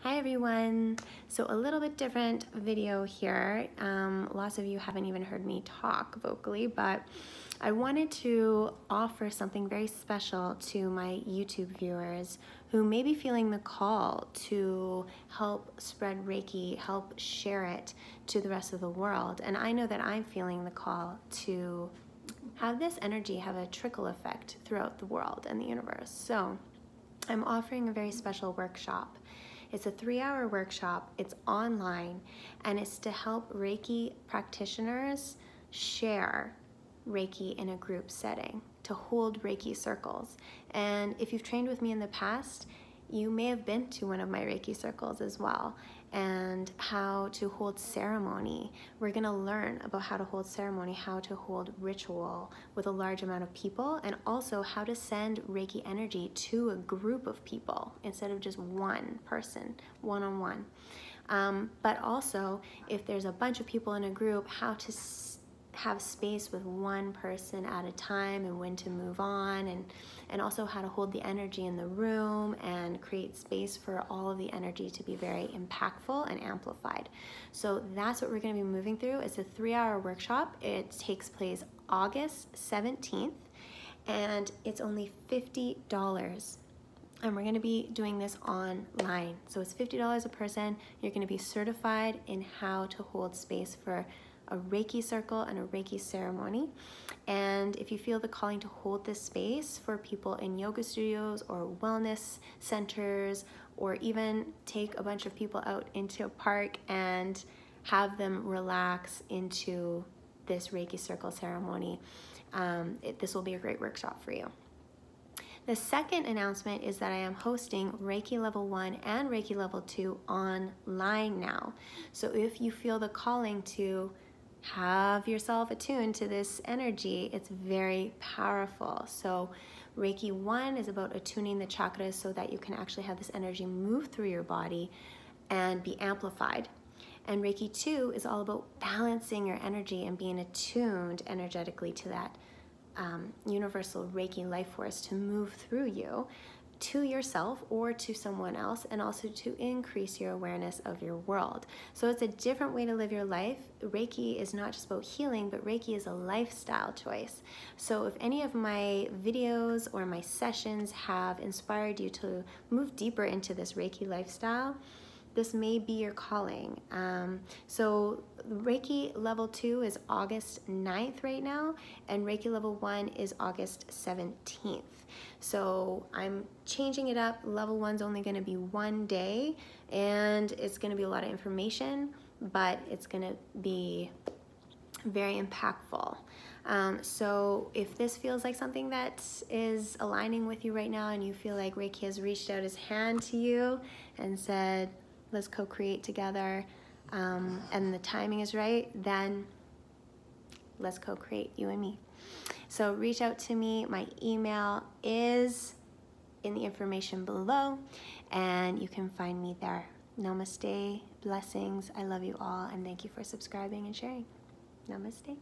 Hi everyone. So a little bit different video here. Lots of you haven't even heard me talk vocally, but I wanted to offer something very special to my YouTube viewers who may be feeling the call to help spread Reiki, help share it to the rest of the world. And I know that I'm feeling the call to have this energy have a trickle effect throughout the world and the universe. So I'm offering a very special workshop. It's a 3-hour workshop, it's online, and it's to help Reiki practitioners share Reiki in a group setting, to hold Reiki circles. And if you've trained with me in the past, you may have been to one of my Reiki circles as well, and how to hold ceremony. We're gonna learn about how to hold ceremony, how to hold ritual with a large amount of people, and also how to send Reiki energy to a group of people instead of just one person, one-on-one. But also, if there's a bunch of people in a group, how to have space with one person at a time and when to move on, and also how to hold the energy in the room and create space for all of the energy to be very impactful and amplified. So that's what we're going to be moving through. It's a 3-hour workshop. It takes place August 17th and it's only $50. And we're going to be doing this online. So it's $50 a person. You're going to be certified in how to hold space for a Reiki circle and a Reiki ceremony. And if you feel the calling to hold this space for people in yoga studios or wellness centers, or even take a bunch of people out into a park and have them relax into this Reiki circle ceremony, this will be a great workshop for you. The second announcement is that I am hosting Reiki Level 1 and Reiki Level 2 online now. So if you feel the calling to have yourself attuned to this energy, it's very powerful. So Reiki 1 is about attuning the chakras so that you can actually have this energy move through your body and be amplified. And Reiki 2 is all about balancing your energy and being attuned energetically to that universal Reiki life force to move through you to yourself or to someone else, and also to increase your awareness of your world. So it's a different way to live your life. Reiki is not just about healing, but Reiki is a lifestyle choice. So if any of my videos or my sessions have inspired you to move deeper into this Reiki lifestyle, this may be your calling. So Reiki Level 2 is August 9th right now, and Reiki Level 1 is August 17th. So I'm changing it up. Level 1's only gonna be 1 day, and it's gonna be a lot of information, but it's gonna be very impactful. So if this feels like something that is aligning with you right now, and you feel like Reiki has reached out his hand to you and said, let's co-create together, and the timing is right, then let's co-create, you and me. So reach out to me. My email is in the information below, and you can find me there. Namaste, blessings. I love you all, and thank you for subscribing and sharing. Namaste.